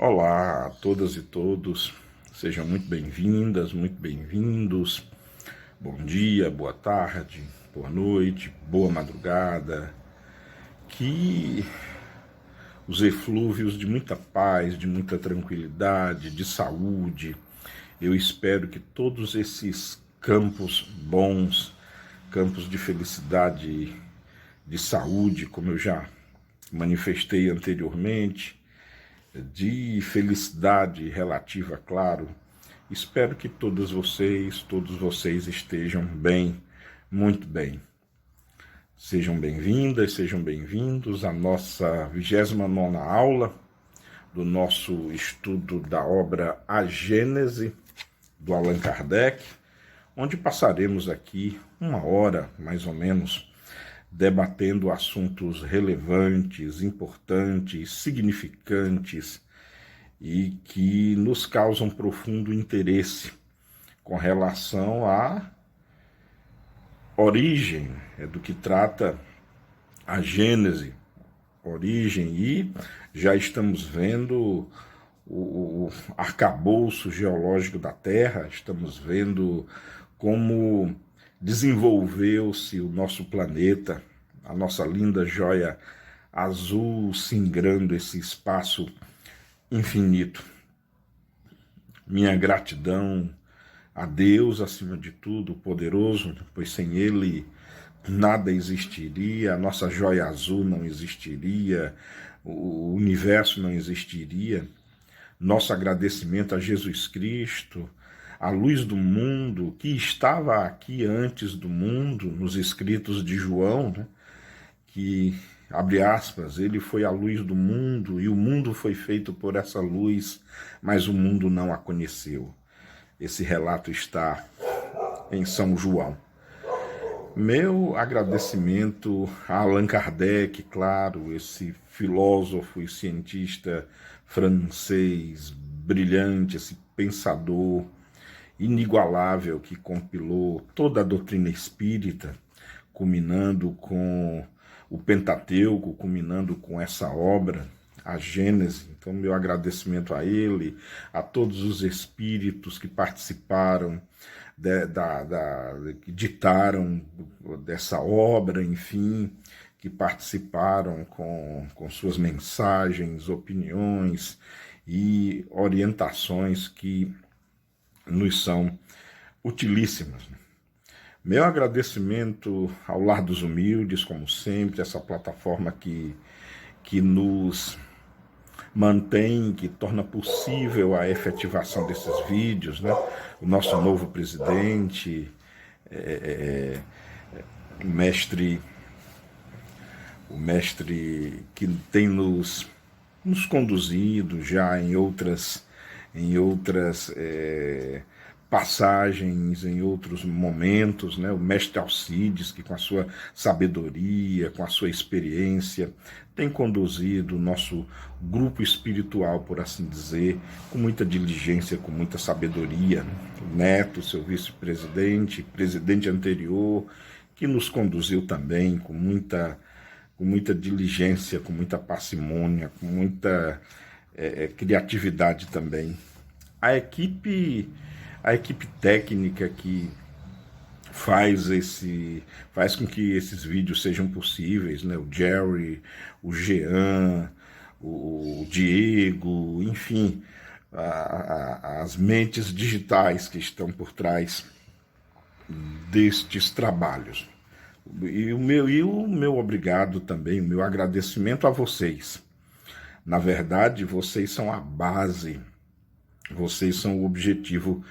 Olá a todas e todos, sejam muito bem-vindas, muito bem-vindos. Bom dia, boa tarde, boa noite, boa madrugada. Que os eflúvios de muita paz, de muita tranquilidade, de saúde, eu espero que todos esses campos bons, campos de felicidade, de saúde, como eu já manifestei anteriormente, de felicidade relativa, claro. Espero que todos vocês estejam bem, muito bem. Sejam bem-vindas, sejam bem-vindos à nossa 29ª aula do nosso estudo da obra A Gênese, do Allan Kardec, onde passaremos aqui 1 hora, mais ou menos, debatendo assuntos relevantes, importantes, significantes e que nos causam profundo interesse com relação à origem, do que trata a Gênese, origem, e já estamos vendo o arcabouço geológico da Terra, estamos vendo como desenvolveu-se o nosso planeta, a nossa linda joia azul singrando esse espaço infinito. Minha gratidão a Deus, acima de tudo, poderoso, pois sem Ele nada existiria, a nossa joia azul não existiria, o universo não existiria. Nosso agradecimento a Jesus Cristo, a luz do mundo, que estava aqui antes do mundo, nos escritos de João, né? Que, abre aspas, ele foi a luz do mundo e o mundo foi feito por essa luz, mas o mundo não a conheceu. Esse relato está em São João. Meu agradecimento a Allan Kardec, claro, esse filósofo e cientista francês brilhante, esse pensador inigualável que compilou toda a doutrina espírita, culminando com o Pentateuco, culminando com essa obra, a Gênese. Então, meu agradecimento a ele, a todos os espíritos que participaram, que ditaram dessa obra, enfim, que participaram com suas mensagens, opiniões e orientações que nos são utilíssimas. Meu agradecimento ao Lar dos Humildes, como sempre, essa plataforma que nos mantém, que torna possível a efetivação desses vídeos, né? O nosso novo presidente, o mestre que tem nos conduzido já em outras passagens, em outros momentos, né? O mestre Alcides, que com a sua sabedoria, com a sua experiência, tem conduzido o nosso grupo espiritual, por assim dizer, com muita diligência, com muita sabedoria. O Neto, seu vice-presidente, presidente anterior, que nos conduziu também com muita diligência, com muita parcimônia, com muita criatividade também. A equipe técnica que faz com que esses vídeos sejam possíveis, né? O Jerry, o Jean, o Diego, enfim, as mentes digitais que estão por trás destes trabalhos. E o meu obrigado também, o meu agradecimento a vocês. Na verdade, vocês são a base, vocês são o objetivo,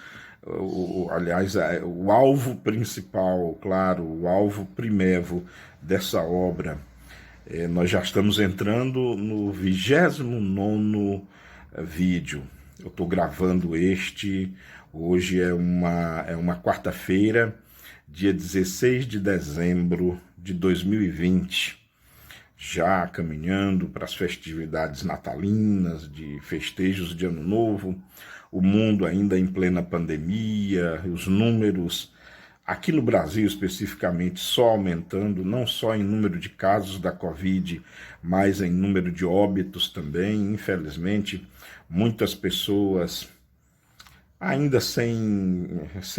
aliás, o alvo principal, claro, o alvo primevo dessa obra. Nós já estamos entrando no 29º vídeo. Eu estou gravando hoje é uma quarta-feira, dia 16 de dezembro de 2020, já caminhando para as festividades natalinas, de festejos de Ano Novo, o mundo ainda em plena pandemia, os números aqui no Brasil especificamente, só aumentando, não só em número de casos da Covid, mas em número de óbitos também. Infelizmente, muitas pessoas ainda sem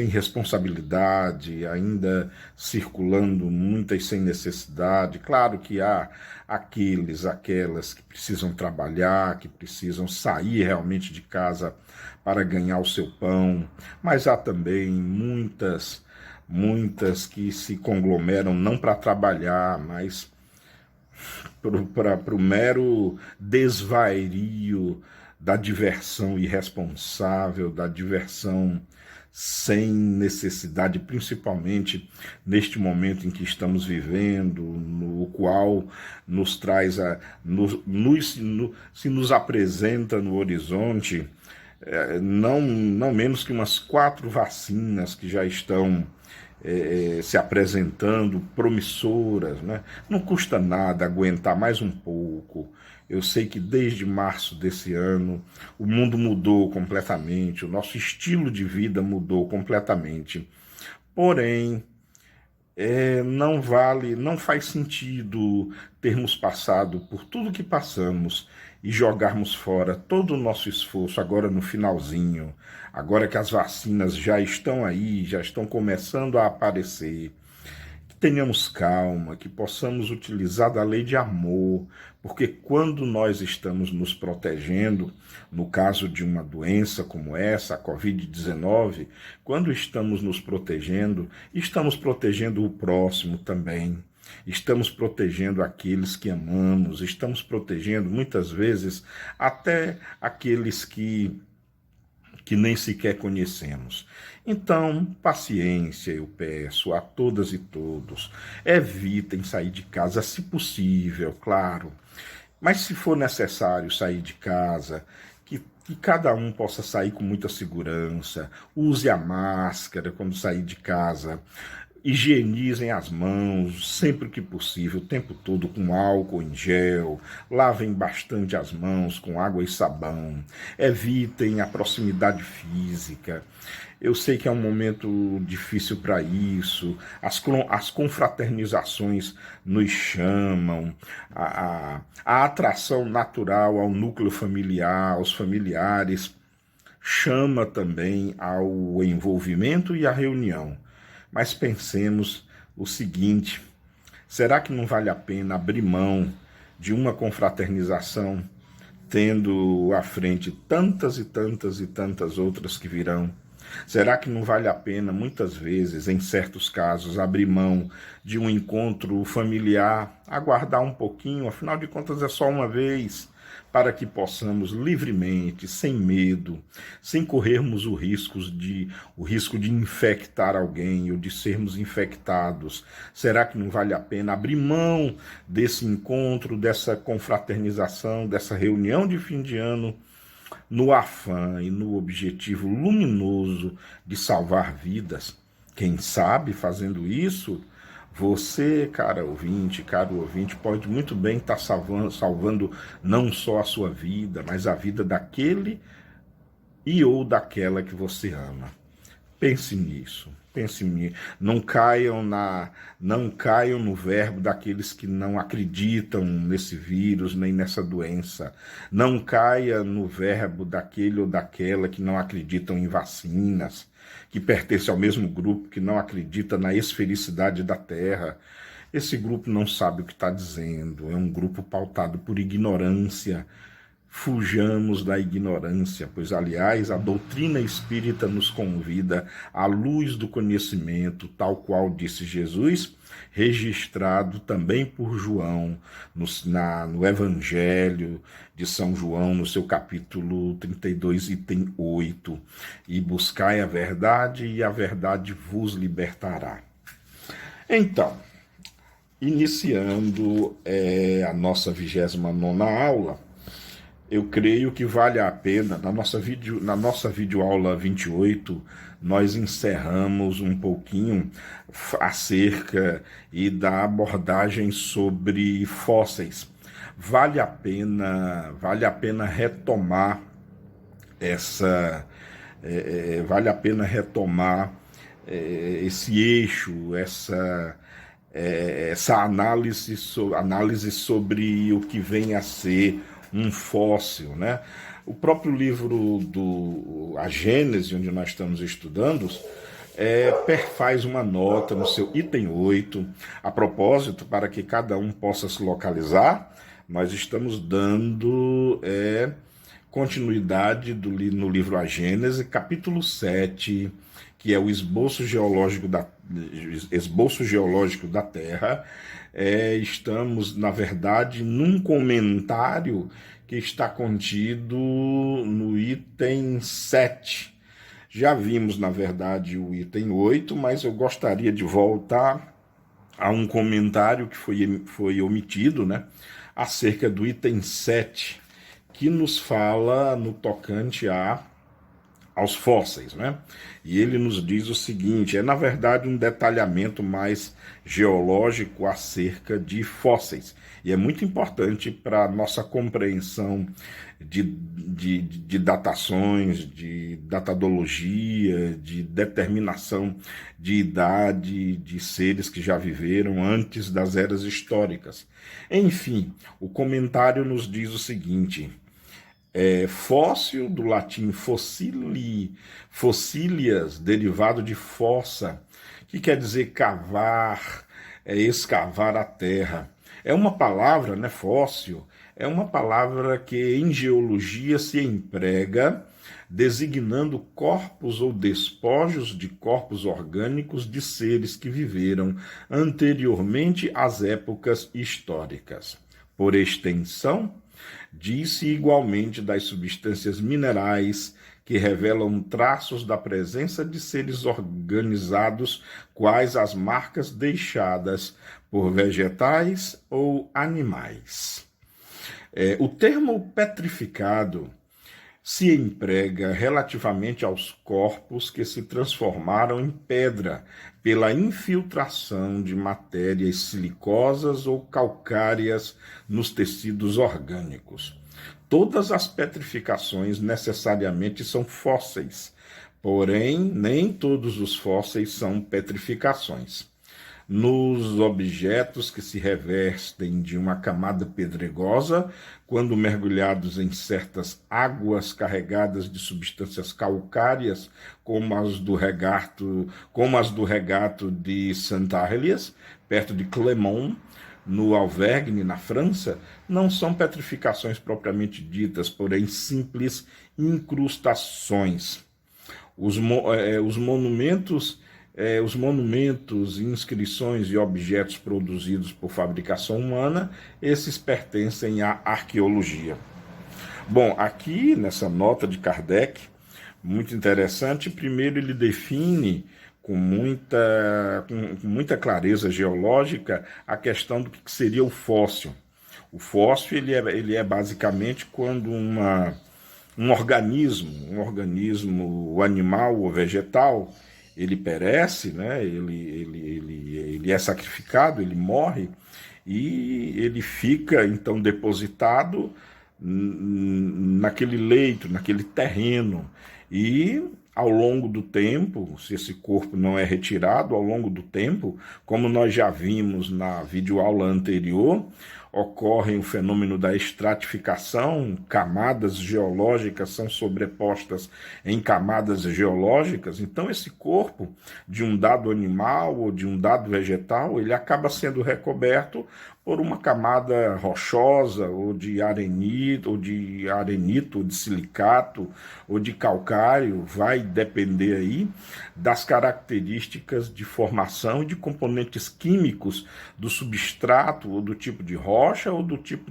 responsabilidade, ainda circulando, muitas sem necessidade. Claro que há aquelas que precisam trabalhar, que precisam sair realmente de casa para ganhar o seu pão, mas há também muitas que se conglomeram não para trabalhar, mas para o mero desvario da diversão irresponsável, da diversão sem necessidade, principalmente neste momento em que estamos vivendo, no qual nos traz se nos apresenta no horizonte não menos que umas 4 vacinas que já estão se apresentando promissoras, né? Não custa nada aguentar mais um pouco. Eu sei que desde março desse ano o mundo mudou completamente, o nosso estilo de vida mudou completamente. Porém, não faz sentido termos passado por tudo que passamos e jogarmos fora todo o nosso esforço agora no finalzinho, agora que as vacinas já estão aí, já estão começando a aparecer. Que tenhamos calma, que possamos utilizar da lei de amor, porque quando nós estamos nos protegendo, no caso de uma doença como essa, a Covid-19, quando estamos nos protegendo, estamos protegendo o próximo também. Estamos protegendo aqueles que amamos, estamos protegendo muitas vezes até aqueles que nem sequer conhecemos. Então, paciência, eu peço a todas e todos. Evitem sair de casa, se possível, claro. Mas se for necessário sair de casa, que cada um possa sair com muita segurança. Use a máscara quando sair de casa. Higienizem as mãos sempre que possível, o tempo todo com álcool em gel, lavem bastante as mãos com água e sabão, evitem a proximidade física. Eu sei que é um momento difícil para isso, as confraternizações nos chamam, a atração natural ao núcleo familiar, aos familiares, chama também ao envolvimento e à reunião. Mas pensemos o seguinte: será que não vale a pena abrir mão de uma confraternização, tendo à frente tantas e tantas e tantas outras que virão? Será que não vale a pena, muitas vezes, em certos casos, abrir mão de um encontro familiar, aguardar um pouquinho, afinal de contas é só uma vez, para que possamos livremente, sem medo, sem corrermos o risco de infectar alguém ou de sermos infectados? Será que não vale a pena abrir mão desse encontro, dessa confraternização, dessa reunião de fim de ano, no afã e no objetivo luminoso de salvar vidas? Quem sabe, fazendo isso, você, caro ouvinte, pode muito bem estar salvando não só a sua vida, mas a vida daquele e ou daquela que você ama. Pense nisso. Pense em mim. Não caiam no verbo daqueles que não acreditam nesse vírus nem nessa doença. Não caia no verbo daquele ou daquela que não acreditam em vacinas, que pertence ao mesmo grupo que não acredita na esfericidade da Terra. Esse grupo não sabe o que está dizendo. É um grupo pautado por ignorância. Fujamos da ignorância, pois, aliás, a doutrina espírita nos convida à luz do conhecimento, tal qual disse Jesus, registrado também por João, no Evangelho de São João, no seu capítulo 32, item 8. E buscai a verdade, e a verdade vos libertará. Então, iniciando a nossa 29ª aula, eu creio que vale a pena, na nossa videoaula 28, nós encerramos um pouquinho acerca e da abordagem sobre fósseis. Vale a pena retomar esse eixo, essa análise sobre o que vem a ser um fóssil, né? O próprio livro do A Gênese, onde nós estamos estudando, faz uma nota no seu item 8, a propósito, para que cada um possa se localizar. Nós estamos dando continuidade no livro A Gênese, capítulo 7, que é o esboço geológico da Terra. Estamos, na verdade, num comentário que está contido no item 7. Já vimos, na verdade, o item 8, mas eu gostaria de voltar a um comentário que foi omitido, né, acerca do item 7, que nos fala no tocante aos fósseis, né? E ele nos diz o seguinte: na verdade um detalhamento mais geológico acerca de fósseis. E é muito importante para a nossa compreensão de datações, de datadologia, de determinação de idade de seres que já viveram antes das eras históricas. Enfim, o comentário nos diz o seguinte: fóssil, do latim fossilias, derivado de fossa, que quer dizer cavar, escavar a terra. É uma palavra, né, fóssil, é uma palavra que em geologia se emprega designando corpos ou despojos de corpos orgânicos de seres que viveram anteriormente às épocas históricas. Por extensão, diz-se igualmente das substâncias minerais que revelam traços da presença de seres organizados, quais as marcas deixadas por vegetais ou animais. O termo petrificado se emprega relativamente aos corpos que se transformaram em pedra pela infiltração de matérias silicosas ou calcárias nos tecidos orgânicos. Todas as petrificações necessariamente são fósseis, porém nem todos os fósseis são petrificações. Nos objetos que se revestem de uma camada pedregosa, quando mergulhados em certas águas carregadas de substâncias calcárias, como as do regato de Saint-Arlies, perto de Clermont, no Auvergne, na França, não são petrificações propriamente ditas, porém simples incrustações. Os monumentos, inscrições e objetos produzidos por fabricação humana, esses pertencem à arqueologia. Bom, aqui nessa nota de Kardec, muito interessante, primeiro ele define com muita clareza geológica a questão do que seria o fóssil. O fóssil ele é basicamente quando um organismo animal ou vegetal, ele perece, né? ele é sacrificado, ele morre, e ele fica então depositado naquele leito, naquele terreno, e ao longo do tempo, se esse corpo não é retirado, ao longo do tempo, como nós já vimos na videoaula anterior, ocorre o fenômeno da estratificação, camadas geológicas são sobrepostas em camadas geológicas, então esse corpo de um dado animal ou de um dado vegetal, ele acaba sendo recoberto por uma camada rochosa, ou de arenito, ou de silicato, ou de calcário, vai depender aí das características de formação e de componentes químicos do substrato, ou do tipo de rocha, ou do tipo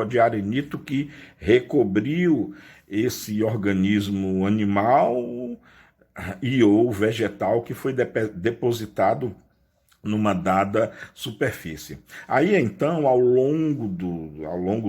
de arenito que recobriu esse organismo animal e ou vegetal que foi depositado numa dada superfície. Aí então, ao longo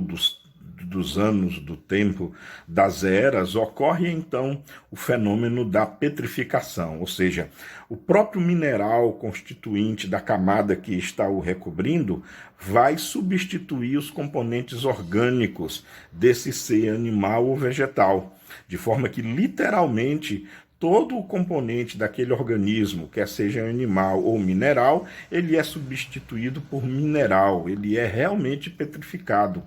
dos anos, do tempo, das eras, ocorre então o fenômeno da petrificação, ou seja, o próprio mineral constituinte da camada que está o recobrindo vai substituir os componentes orgânicos desse ser animal ou vegetal, de forma que literalmente todo o componente daquele organismo, quer seja animal ou mineral, ele é substituído por mineral, ele é realmente petrificado.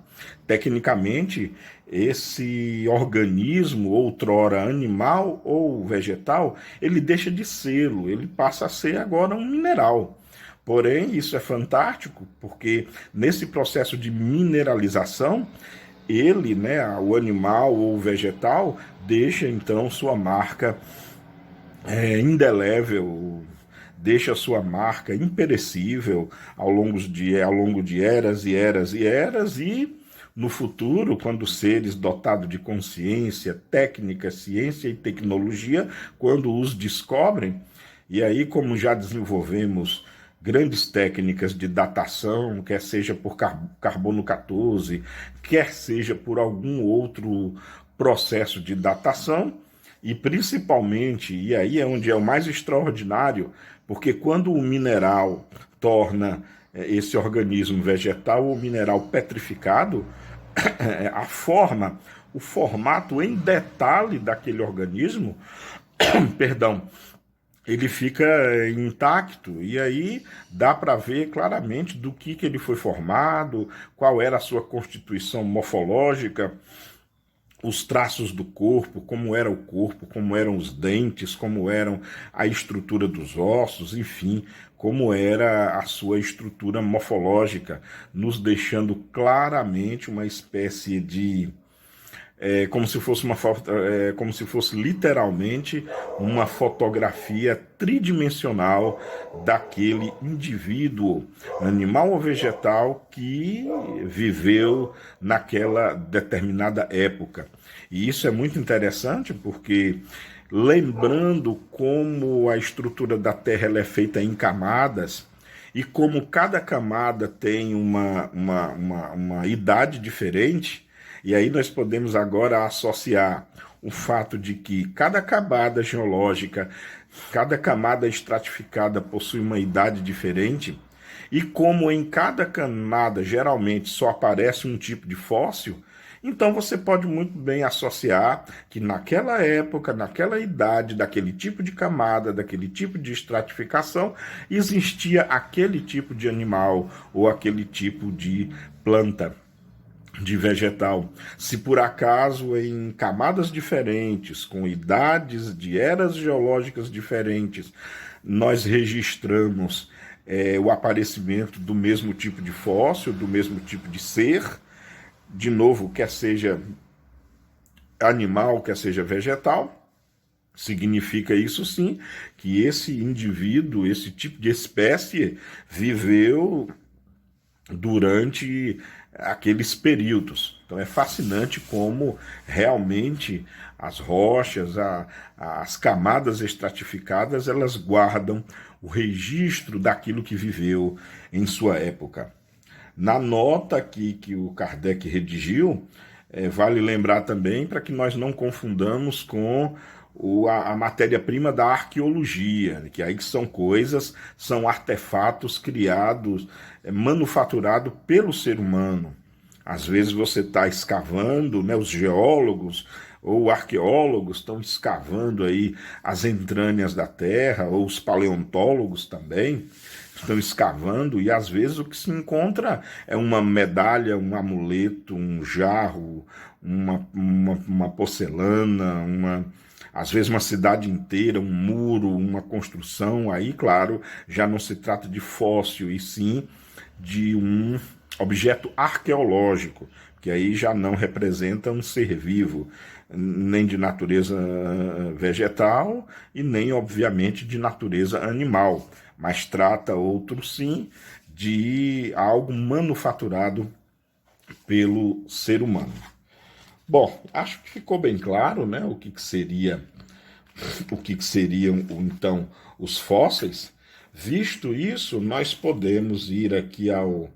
Tecnicamente, esse organismo, outrora animal ou vegetal, ele deixa de sê-lo, ele passa a ser agora um mineral. Porém, isso é fantástico, porque nesse processo de mineralização, ele, né, o animal ou o vegetal, deixa então sua marca indelével, deixa sua marca imperecível ao longo de eras e eras e eras, e no futuro, quando seres dotados de consciência, técnica, ciência e tecnologia, quando os descobrem, e aí, como já desenvolvemos grandes técnicas de datação, quer seja por carbono 14, quer seja por algum outro processo de datação, e principalmente, e aí é onde é o mais extraordinário, porque quando o mineral torna esse organismo vegetal ou mineral petrificado, a forma, o formato em detalhe daquele organismo, perdão, ele fica intacto, e aí dá para ver claramente do que ele foi formado, qual era a sua constituição morfológica, os traços do corpo, como era o corpo, como eram os dentes, como eram a estrutura dos ossos, enfim, como era a sua estrutura morfológica, nos deixando claramente uma espécie de como se fosse como se fosse literalmente uma fotografia tridimensional daquele indivíduo, animal ou vegetal, que viveu naquela determinada época. E isso é muito interessante porque, lembrando como a estrutura da Terra ela é feita em camadas, e como cada camada tem uma idade diferente, e aí nós podemos agora associar o fato de que cada camada geológica, cada camada estratificada possui uma idade diferente, e como em cada camada geralmente só aparece um tipo de fóssil, então você pode muito bem associar que naquela época, naquela idade, daquele tipo de camada, daquele tipo de estratificação, existia aquele tipo de animal ou aquele tipo de planta, de vegetal. Se por acaso em camadas diferentes, com idades de eras geológicas diferentes, nós registramos o aparecimento do mesmo tipo de fóssil, do mesmo tipo de ser, de novo, quer seja animal, quer seja vegetal, significa isso sim, que esse indivíduo, esse tipo de espécie, viveu durante aqueles períodos. Então é fascinante como realmente as rochas, as camadas estratificadas, elas guardam o registro daquilo que viveu em sua época. Na nota que o Kardec redigiu, vale lembrar também para que nós não confundamos com a matéria-prima da arqueologia, que aí são coisas, são artefatos criados, manufaturados pelo ser humano. Às vezes você está escavando, né, os geólogos ou arqueólogos estão escavando aí as entranhas da Terra, ou os paleontólogos também estão escavando, e às vezes o que se encontra é uma medalha, um amuleto, um jarro, uma porcelana, às vezes uma cidade inteira, um muro, uma construção. Aí, claro, já não se trata de fóssil, e sim de um objeto arqueológico, que aí já não representa um ser vivo, nem de natureza vegetal e nem, obviamente, de natureza animal, mas trata outro sim de algo manufaturado pelo ser humano. Bom, acho que ficou bem claro, né, o que seriam então os fósseis. Visto isso, nós podemos ir aqui ao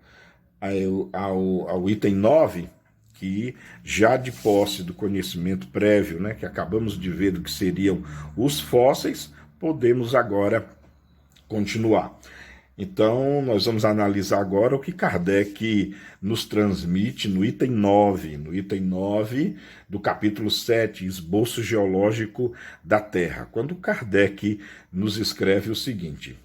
item 9, que já de posse do conhecimento prévio, né, que acabamos de ver do que seriam os fósseis, podemos agora continuar. Então, nós vamos analisar agora o que Kardec nos transmite no item 9, do capítulo 7, Esboço Geológico da Terra, quando Kardec nos escreve o seguinte,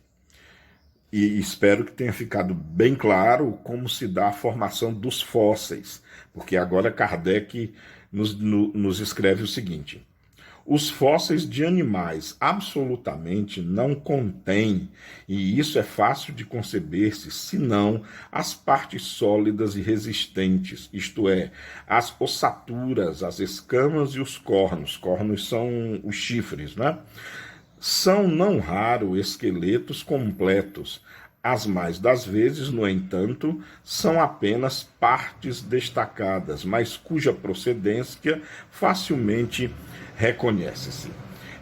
e espero que tenha ficado bem claro como se dá a formação dos fósseis, porque agora Kardec nos escreve o seguinte: os fósseis de animais absolutamente não contêm, e isso é fácil de conceber-se, senão as partes sólidas e resistentes, isto é, as ossaturas, as escamas e os cornos. Cornos são os chifres, né? São não raro esqueletos completos. As mais das vezes, no entanto, são apenas partes destacadas, mas cuja procedência facilmente reconhece-se.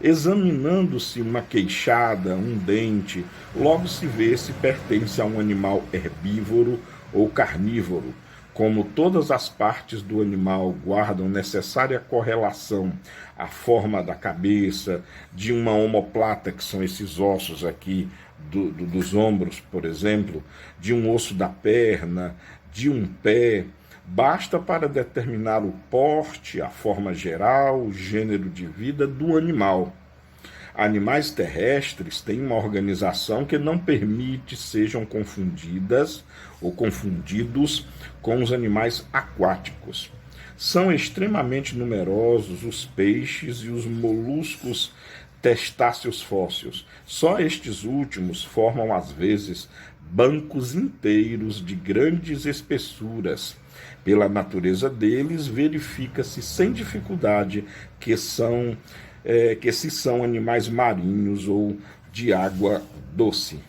Examinando-se uma queixada, um dente, logo se vê se pertence a um animal herbívoro ou carnívoro. Como todas as partes do animal guardam necessária correlação à forma da cabeça, de uma omoplata, que são esses ossos aqui dos ombros, por exemplo, de um osso da perna, de um pé, basta para determinar o porte, a forma geral, o gênero de vida do animal. Animais terrestres têm uma organização que não permite sejam confundidas ou confundidos com os animais aquáticos. São extremamente numerosos os peixes e os moluscos testáceos fósseis. Só estes últimos formam, às vezes, bancos inteiros de grandes espessuras. Pela natureza deles, verifica-se sem dificuldade que se são animais marinhos ou de água doce.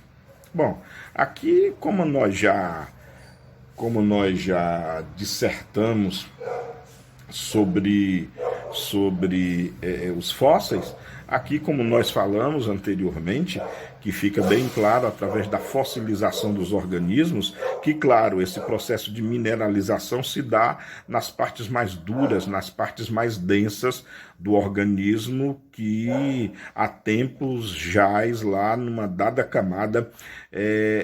Bom, aqui como nós já dissertamos sobre os fósseis, aqui como nós falamos anteriormente, que fica bem claro através da fossilização dos organismos, que claro, esse processo de mineralização se dá nas partes mais duras, nas partes mais densas do organismo, que há tempos jaz lá numa dada camada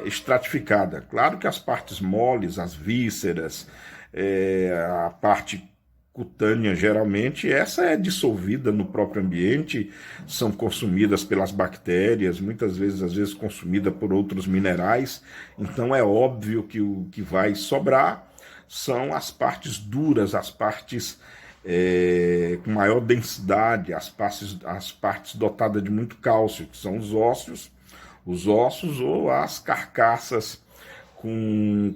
estratificada. Claro que as partes moles, as vísceras, a parte cutânea, geralmente, essa é dissolvida no próprio ambiente, são consumidas pelas bactérias, muitas vezes, às vezes, consumida por outros minerais. Então é óbvio que o que vai sobrar são as partes duras, as partes com maior densidade, as partes dotadas de muito cálcio, que são os ossos ou as carcaças com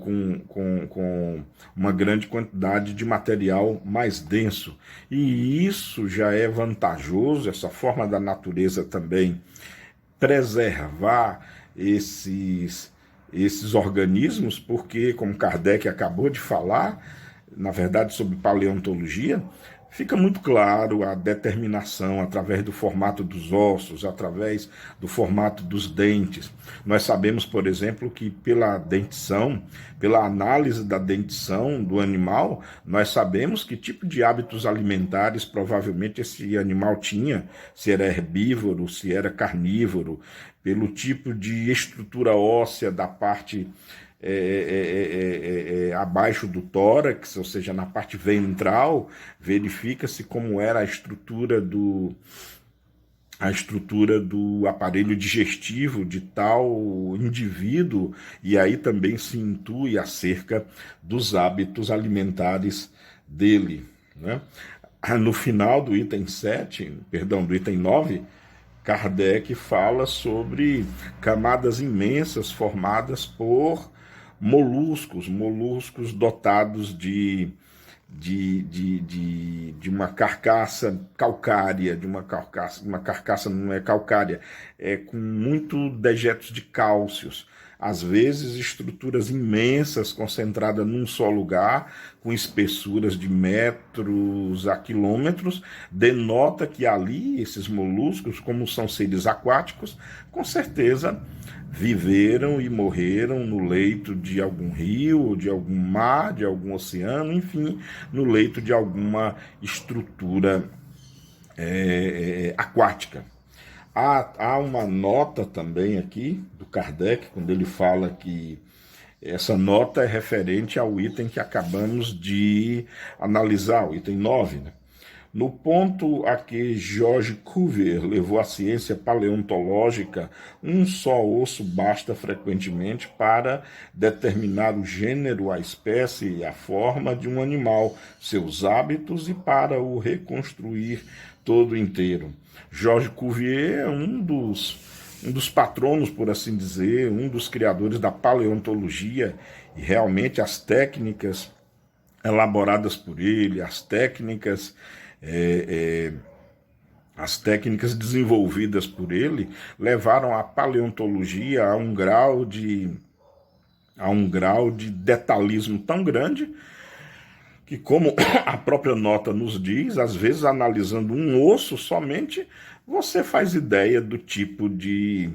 uma grande quantidade de material mais denso. E isso já é vantajoso, essa forma da natureza também preservar esses organismos, porque, como Kardec acabou de falar, na verdade, sobre paleontologia, fica muito claro a determinação através do formato dos ossos, através do formato dos dentes. Nós sabemos, por exemplo, que pela dentição, pela análise da dentição do animal, nós sabemos que tipo de hábitos alimentares provavelmente esse animal tinha, se era herbívoro, se era carnívoro, pelo tipo de estrutura óssea da parte abaixo do tórax, ou seja, na parte ventral, verifica-se como era a estrutura do aparelho digestivo de tal indivíduo, e aí também se intui acerca dos hábitos alimentares dele, né? No final do item 9, Kardec fala sobre camadas imensas formadas por moluscos dotados de uma carcaça calcária, uma carcaça não é calcária, com muito dejetos de cálcios. Às vezes, estruturas imensas concentradas num só lugar, com espessuras de metros a quilômetros, denota que ali, esses moluscos, como são seres aquáticos, com certeza viveram e morreram no leito de algum rio, de algum mar, de algum oceano, enfim, no leito de alguma estrutura aquática. Há uma nota também aqui do Kardec, quando ele fala que essa nota é referente ao item que acabamos de analisar, o item 9, né? No ponto a que George Cuvier levou a ciência paleontológica, um só osso basta frequentemente para determinar o gênero, a espécie e a forma de um animal, seus hábitos e para o reconstruir todo inteiro. George Cuvier é um dos patronos, por assim dizer, um dos criadores da paleontologia, e realmente as técnicas elaboradas por ele, as técnicas desenvolvidas por ele levaram a paleontologia a um grau de detalhismo tão grande que, como a própria nota nos diz, às vezes analisando um osso somente, você faz ideia do tipo de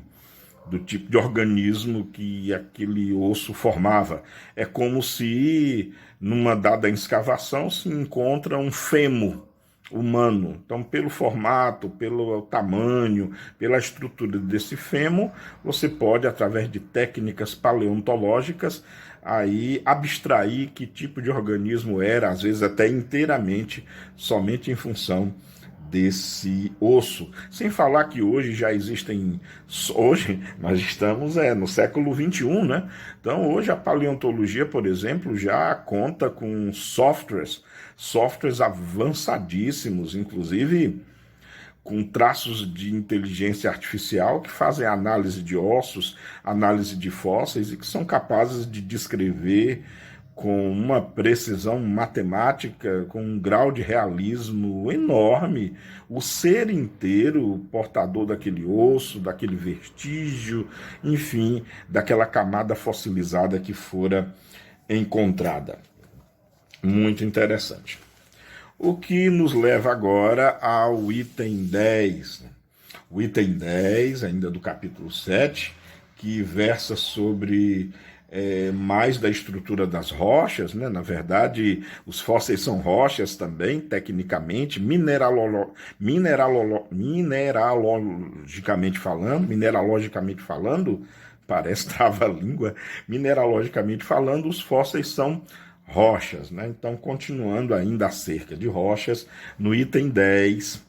organismo que aquele osso formava. É como se, numa dada escavação, se encontra um fêmur humano. Então, pelo formato, pelo tamanho, pela estrutura desse fêmur, você pode, através de técnicas paleontológicas, aí abstrair que tipo de organismo era, às vezes até inteiramente, somente em função desse osso. Sem falar que hoje já existem, hoje nós estamos no século XXI, né? Então hoje a paleontologia, por exemplo, já conta com softwares avançadíssimos, inclusive com traços de inteligência artificial que fazem análise de ossos, análise de fósseis e que são capazes de descrever com uma precisão matemática, com um grau de realismo enorme, o ser inteiro portador daquele osso, daquele vestígio, enfim, daquela camada fossilizada que fora encontrada. Muito interessante. O que nos leva agora ao item 10. O item 10, ainda do capítulo 7, que versa sobre mais da estrutura das rochas, né? Na verdade, os fósseis são rochas também, tecnicamente, mineralogicamente falando, parece trava-língua, mineralogicamente falando, os fósseis são rochas, né? Então, continuando ainda acerca de rochas, no item 10,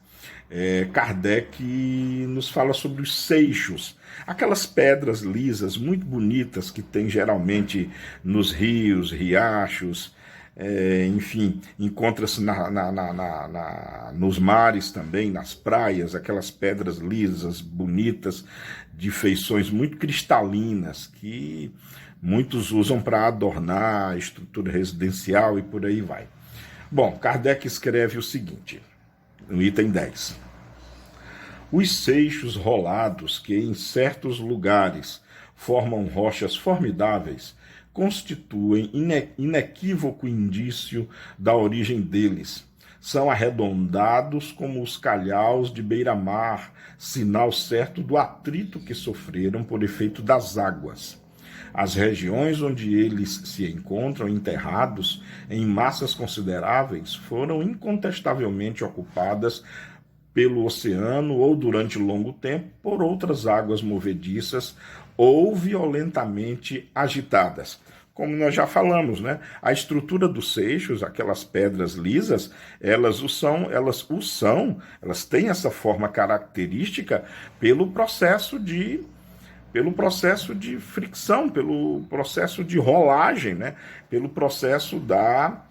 Kardec nos fala sobre os seixos, aquelas pedras lisas muito bonitas que tem geralmente nos rios, riachos, enfim, encontra-se nos mares também, nas praias, aquelas pedras lisas, bonitas, de feições muito cristalinas, que muitos usam para adornar a estrutura residencial e por aí vai. Bom, Kardec escreve o seguinte, no item 10. Os seixos rolados que em certos lugares formam rochas formidáveis constituem inequívoco indício da origem deles. São arredondados como os calhaus de beira-mar, sinal certo do atrito que sofreram por efeito das águas. As regiões onde eles se encontram enterrados em massas consideráveis foram incontestavelmente ocupadas pelo oceano ou durante longo tempo por outras águas movediças ou violentamente agitadas. Como nós já falamos, né? A estrutura dos seixos, aquelas pedras lisas, elas têm essa forma característica pelo processo de fricção, pelo processo de rolagem, né? Pelo processo da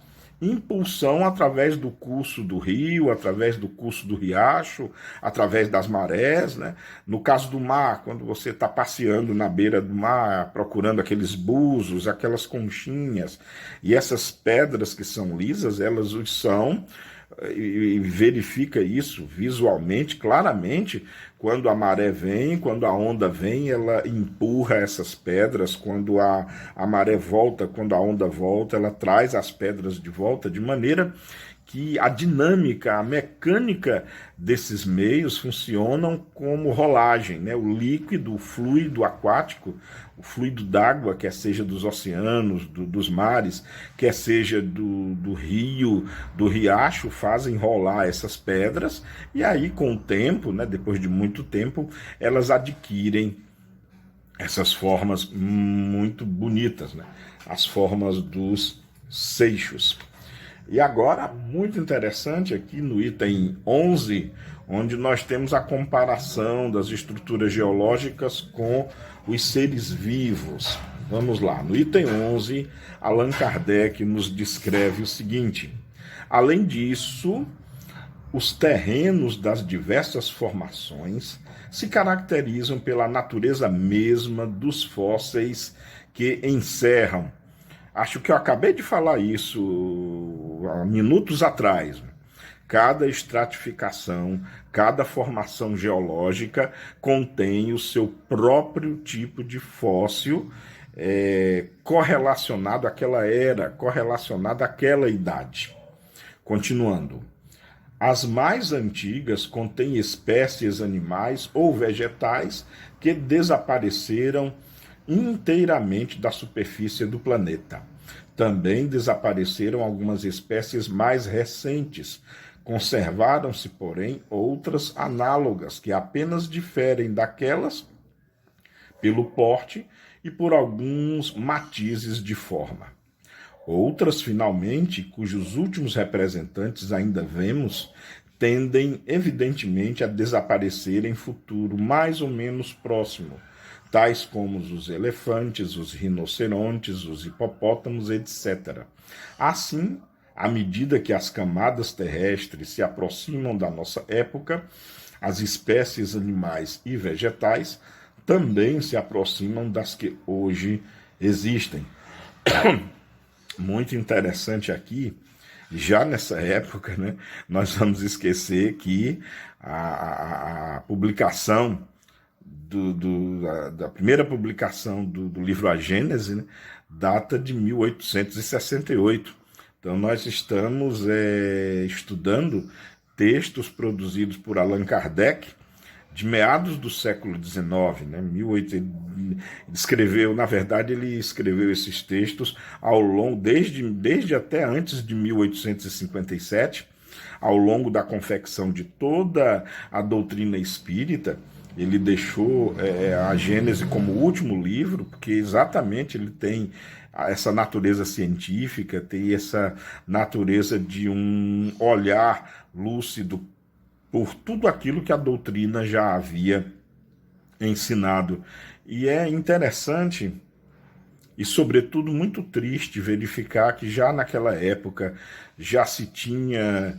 impulsão através do curso do rio, através do curso do riacho, através das marés, né? No caso do mar, quando você está passeando na beira do mar, procurando aqueles búzios, aquelas conchinhas, e essas pedras que são lisas, elas são, e verifica isso visualmente, claramente, quando a maré vem, quando a onda vem, ela empurra essas pedras, quando a maré volta, quando a onda volta, ela traz as pedras de volta, de maneira que a dinâmica, a mecânica desses meios funcionam como rolagem, né? O líquido, o fluido aquático, o fluido d'água, quer seja dos oceanos, dos mares, quer seja do rio, do riacho, fazem rolar essas pedras, e aí com o tempo, né, depois de muito tempo, elas adquirem essas formas muito bonitas, né? As formas dos seixos. E agora, muito interessante aqui no item 11, onde nós temos a comparação das estruturas geológicas com os seres vivos. Vamos lá, no item 11, Allan Kardec nos descreve o seguinte: além disso, os terrenos das diversas formações se caracterizam pela natureza mesma dos fósseis que encerram. Acho que eu acabei de falar isso há minutos atrás. Cada estratificação, cada formação geológica contém o seu próprio tipo de fóssil correlacionado àquela era, correlacionado àquela idade. Continuando. As mais antigas contêm espécies animais ou vegetais que desapareceram inteiramente da superfície do planeta. Também desapareceram algumas espécies mais recentes. Conservaram-se, porém, outras análogas que apenas diferem daquelas pelo porte e por alguns matizes de forma. Outras, finalmente, cujos últimos representantes ainda vemos, tendem evidentemente a desaparecer em futuro mais ou menos próximo, tais como os elefantes, os rinocerontes, os hipopótamos, etc. Assim, à medida que as camadas terrestres se aproximam da nossa época, as espécies animais e vegetais também se aproximam das que hoje existem. Muito interessante aqui, já nessa época, né, nós vamos esquecer que a publicação da primeira publicação do livro A Gênese, né, data de 1868. Então nós estamos estudando textos produzidos por Allan Kardec, de meados do século XIX, né? Na verdade, ele escreveu esses textos ao longo, desde até antes de 1857, ao longo da confecção de toda a doutrina espírita. Ele deixou a Gênese como o último livro, porque exatamente ele tem essa natureza científica, tem essa natureza de um olhar lúcido por tudo aquilo que a doutrina já havia ensinado. E é interessante e, sobretudo, muito triste verificar que já naquela época já se tinha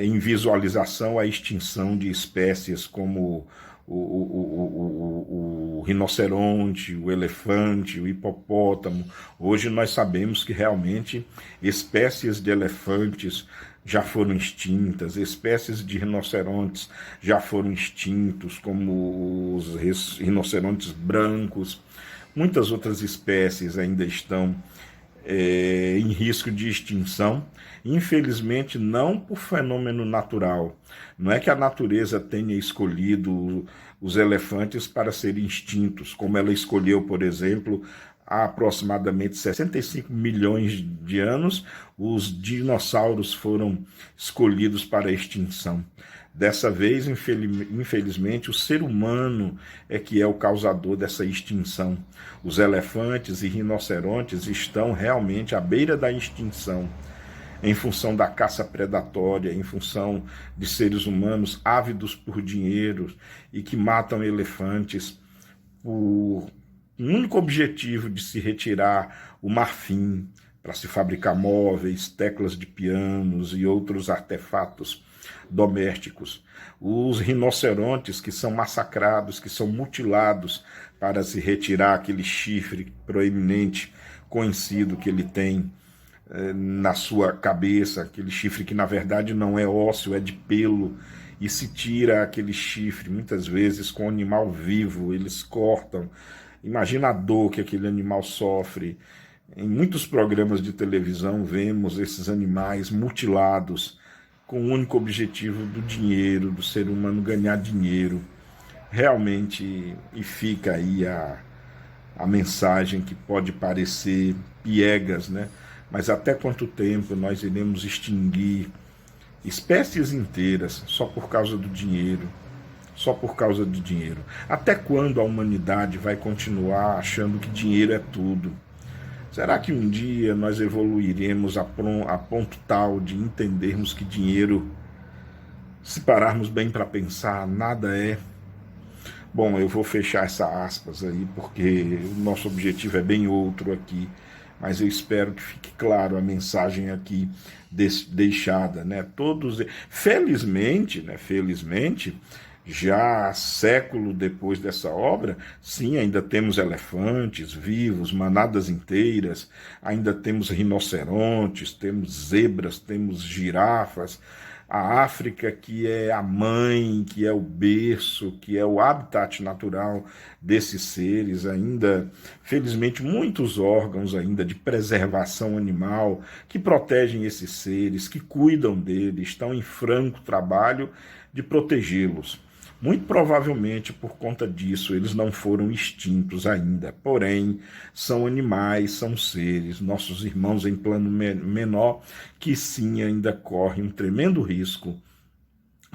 em visualização a extinção de espécies como o rinoceronte, o elefante, o hipopótamo. Hoje nós sabemos que realmente espécies de elefantes já foram extintas, espécies de rinocerontes já foram extintos, como os rinocerontes brancos. Muitas outras espécies ainda estão em risco de extinção, infelizmente não por fenômeno natural. Não é que a natureza tenha escolhido os elefantes para serem extintos, como ela escolheu, por exemplo, há aproximadamente 65 milhões de anos, os dinossauros foram escolhidos para a extinção. Dessa vez, infelizmente, o ser humano é que é o causador dessa extinção. Os elefantes e rinocerontes estão realmente à beira da extinção, em função da caça predatória, em função de seres humanos ávidos por dinheiro e que matam elefantes por o único objetivo de se retirar o marfim para se fabricar móveis, teclas de pianos e outros artefatos domésticos. Os rinocerontes que são massacrados, que são mutilados para se retirar aquele chifre proeminente, conhecido que ele tem na sua cabeça, aquele chifre que na verdade não é ósseo, é de pelo, e se tira aquele chifre, muitas vezes com um animal vivo, eles cortam. Imagina a dor que aquele animal sofre, Em muitos programas de televisão vemos esses animais mutilados com o único objetivo do dinheiro, do ser humano ganhar dinheiro. Realmente, e fica aí a mensagem que pode parecer piegas, né? Mas até quanto tempo nós iremos extinguir espécies inteiras só por causa do dinheiro? Só por causa do dinheiro. Até quando a humanidade vai continuar achando que dinheiro é tudo? Será que um dia nós evoluiremos a ponto tal de entendermos que dinheiro, se pararmos bem para pensar, nada é? Bom, eu vou fechar essa aspas aí, porque o nosso objetivo é bem outro aqui, mas eu espero que fique claro a mensagem aqui deixada, né? Todos, felizmente, né? Felizmente, já século depois dessa obra, sim, ainda temos elefantes vivos, manadas inteiras, ainda temos rinocerontes, temos zebras, temos girafas. A África, que é a mãe, que é o berço, que é o habitat natural desses seres, ainda, felizmente, muitos órgãos ainda de preservação animal que protegem esses seres, que cuidam deles, estão em franco trabalho de protegê-los. Muito provavelmente por conta disso eles não foram extintos ainda, porém são animais, são seres, nossos irmãos em plano menor, que sim ainda correm um tremendo risco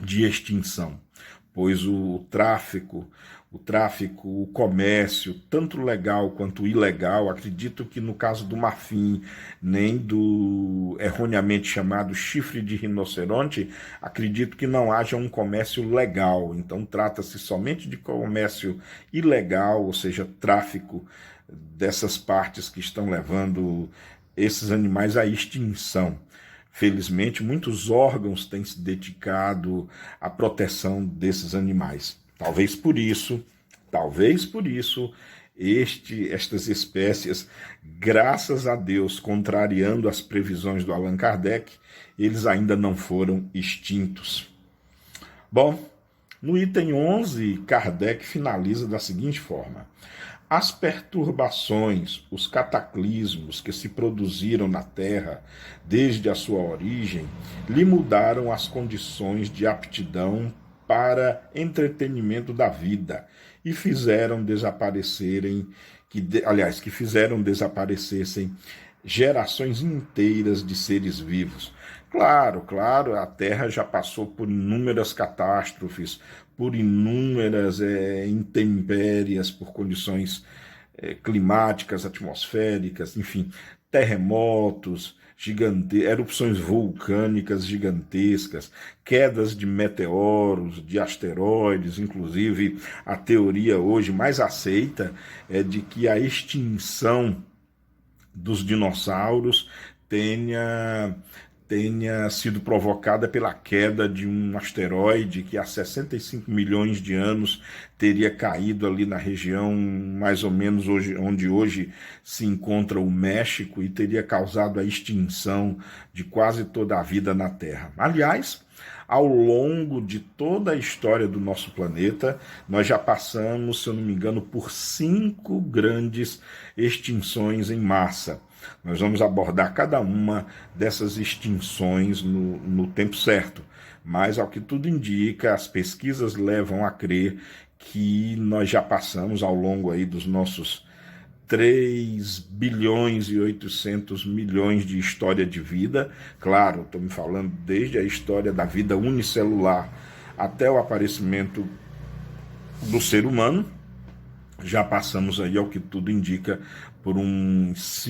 de extinção, pois o comércio, tanto legal quanto ilegal, acredito que no caso do marfim, nem do erroneamente chamado chifre de rinoceronte, acredito que não haja um comércio legal. Então trata-se somente de comércio ilegal, ou seja, tráfico dessas partes que estão levando esses animais à extinção. Felizmente, muitos órgãos têm se dedicado à proteção desses animais. Talvez por isso, estas espécies, graças a Deus, contrariando as previsões do Allan Kardec, eles ainda não foram extintos. Bom, no item 11, Kardec finaliza da seguinte forma: as perturbações, os cataclismos que se produziram na Terra desde a sua origem lhe mudaram as condições de aptidão para entretenimento da vida e fizeram desaparecessem gerações inteiras de seres vivos. Claro, a Terra já passou por inúmeras catástrofes, por inúmeras intempéries, por condições climáticas, atmosféricas, enfim, terremotos, erupções vulcânicas gigantescas, quedas de meteoros, de asteroides, inclusive a teoria hoje mais aceita é de que a extinção dos dinossauros tenha sido provocada pela queda de um asteroide que há 65 milhões de anos teria caído ali na região mais ou menos onde hoje se encontra o México e teria causado a extinção de quase toda a vida na Terra. Aliás, ao longo de toda a história do nosso planeta, nós já passamos, se eu não me engano, por 5 grandes extinções em massa. Nós vamos abordar cada uma dessas extinções no tempo certo, mas ao que tudo indica, as pesquisas levam a crer que nós já passamos ao longo aí dos nossos 3 bilhões e 800 milhões de história de vida. Claro, estou me falando desde a história da vida unicelular até o aparecimento do ser humano. Já passamos aí, ao que tudo indica, por uns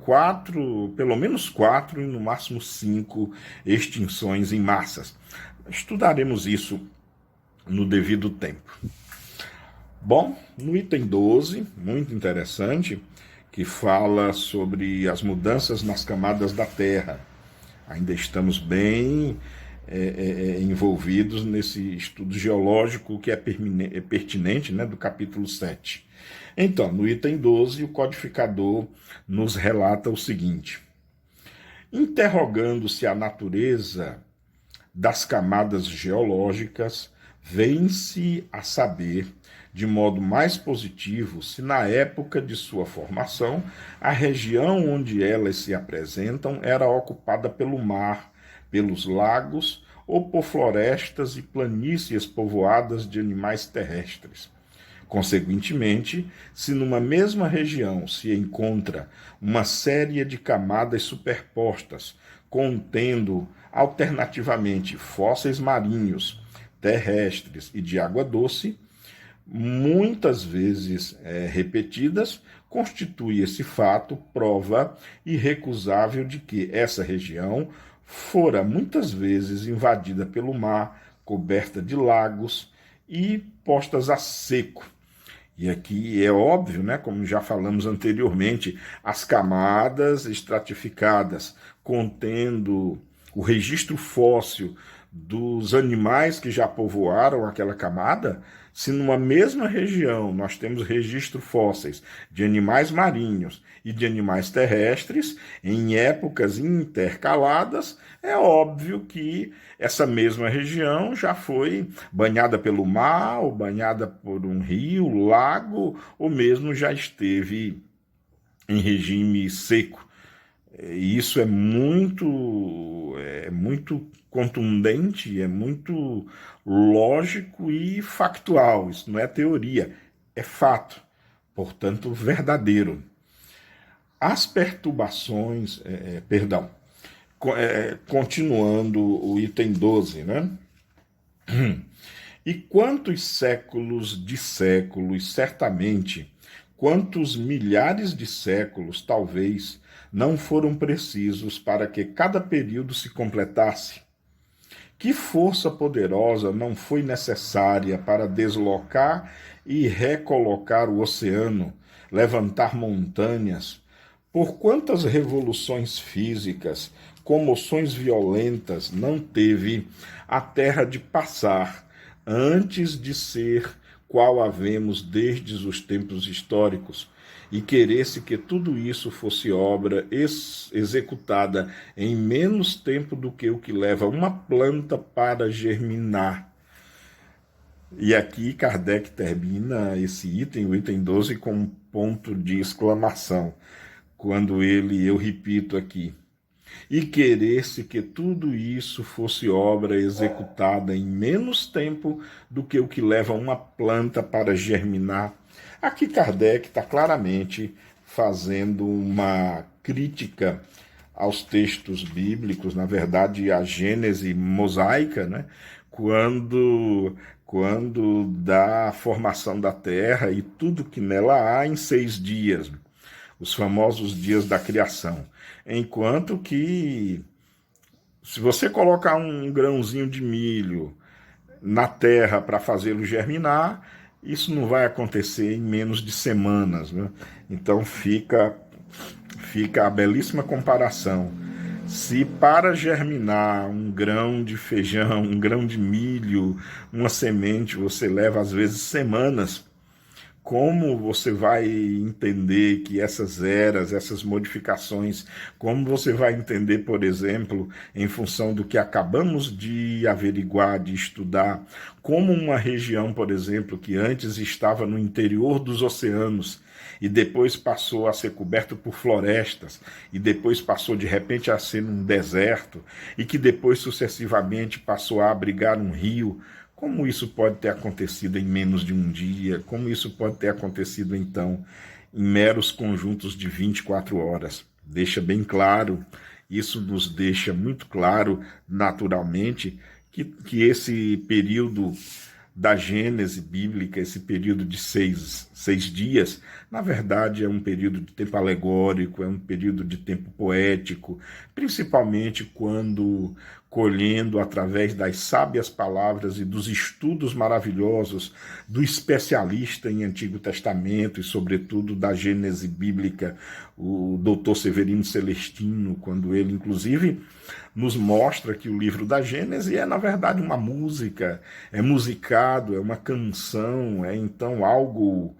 4, pelo menos 4 e no máximo 5 extinções em massas. Estudaremos isso no devido tempo. Bom, no item 12, muito interessante, que fala sobre as mudanças nas camadas da Terra. Ainda estamos bem envolvidos nesse estudo geológico que é pertinente, né, do capítulo 7. Então, no item 12, o codificador nos relata o seguinte: interrogando-se a natureza das camadas geológicas, Vem-se a saber, de modo mais positivo, se na época de sua formação, a região onde elas se apresentam era ocupada pelo mar, pelos lagos ou por florestas e planícies povoadas de animais terrestres. Consequentemente, se numa mesma região se encontra uma série de camadas superpostas, contendo alternativamente fósseis marinhos, terrestres e de água doce, muitas vezes repetidas, constitui esse fato prova irrecusável de que essa região fora muitas vezes invadida pelo mar, coberta de lagos e postas a seco. E aqui é óbvio, né, como já falamos anteriormente, as camadas estratificadas contendo o registro fóssil dos animais que já povoaram aquela camada, se numa mesma região nós temos registro fósseis de animais marinhos e de animais terrestres em épocas intercaladas, é óbvio que essa mesma região já foi banhada pelo mar, ou banhada por um rio, lago, ou mesmo já esteve em regime seco. E isso é muito contundente, é muito lógico e factual. Isso não é teoria, é fato, portanto, verdadeiro. As perturbações, continuando o item 12, né? E quantos séculos de séculos, certamente, quantos milhares de séculos, talvez, não foram precisos para que cada período se completasse? Que força poderosa não foi necessária para deslocar e recolocar o oceano, levantar montanhas? Por quantas revoluções físicas, comoções violentas não teve a terra de passar antes de ser qual havemos desde os tempos históricos, e queresse que tudo isso fosse obra executada em menos tempo do que o que leva uma planta para germinar. E aqui Kardec termina esse item, o item 12, com um ponto de exclamação, quando eu repito aqui, e queresse que tudo isso fosse obra executada em menos tempo do que o que leva uma planta para germinar. Aqui Kardec está claramente fazendo uma crítica aos textos bíblicos, na verdade, a Gênese mosaica, né? Quando dá a formação da terra e tudo que nela há em 6 dias, os famosos dias da criação. Enquanto que, se você colocar um grãozinho de milho na terra para fazê-lo germinar, isso não vai acontecer em menos de semanas, né? Então fica a belíssima comparação. Se para germinar um grão de feijão, um grão de milho, uma semente, você leva às vezes semanas, como você vai entender que essas eras, essas modificações, como você vai entender, por exemplo, em função do que acabamos de averiguar, de estudar, como uma região, por exemplo, que antes estava no interior dos oceanos e depois passou a ser coberto por florestas, e depois passou de repente a ser um deserto, e que depois sucessivamente passou a abrigar um rio. Como isso pode ter acontecido em menos de um dia? Como isso pode ter acontecido, então, em meros conjuntos de 24 horas? Deixa bem claro, isso nos deixa muito claro, naturalmente, que esse período da Gênese bíblica, esse período de seis dias, na verdade é um período de tempo alegórico, é um período de tempo poético, principalmente quando, colhendo através das sábias palavras e dos estudos maravilhosos do especialista em Antigo Testamento e, sobretudo, da Gênese bíblica, o doutor Severino Celestino, quando ele, inclusive, nos mostra que o livro da Gênese é, na verdade, uma música, é musicado, é uma canção, é então algo,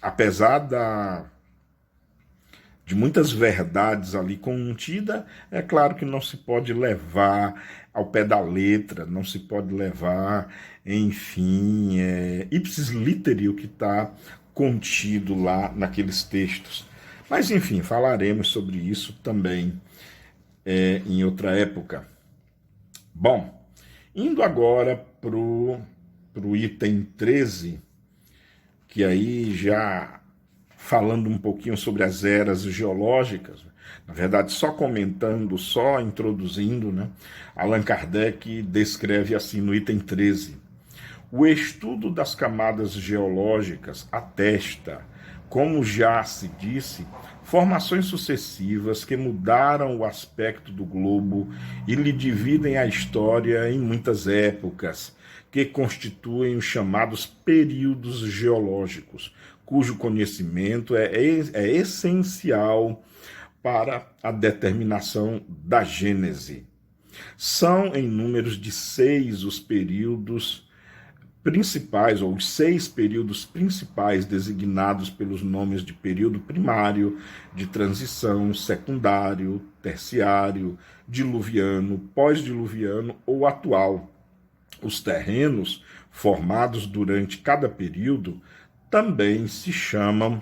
apesar de muitas verdades ali contida, é claro que não se pode levar ao pé da letra, não se pode levar, enfim, ipsis literi o que está contido lá naqueles textos. Mas, enfim, falaremos sobre isso também em outra época. Bom, indo agora para o item 13, que aí já falando um pouquinho sobre as eras geológicas, na verdade só comentando, só introduzindo, né? Allan Kardec descreve assim no item 13: o estudo das camadas geológicas atesta, como já se disse, formações sucessivas que mudaram o aspecto do globo e lhe dividem a história em muitas épocas, que constituem os chamados períodos geológicos, cujo conhecimento é essencial para a determinação da gênese. São em números de 6 os períodos principais, ou os 6 períodos principais designados pelos nomes de período primário, de transição, secundário, terciário, diluviano, pós-diluviano ou atual. Os terrenos formados durante cada período também se chamam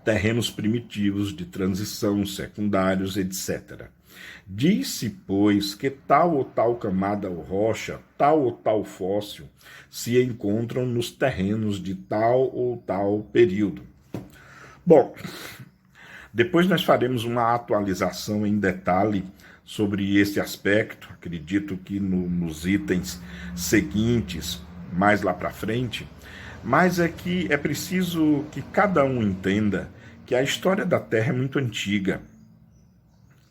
terrenos primitivos de transição, secundários, etc. Diz-se, pois, que tal ou tal camada ou rocha, tal ou tal fóssil, se encontram nos terrenos de tal ou tal período. Bom, depois nós faremos uma atualização em detalhe sobre esse aspecto, acredito que nos itens seguintes, mais lá para frente, mas é que é preciso que cada um entenda que a história da Terra é muito antiga.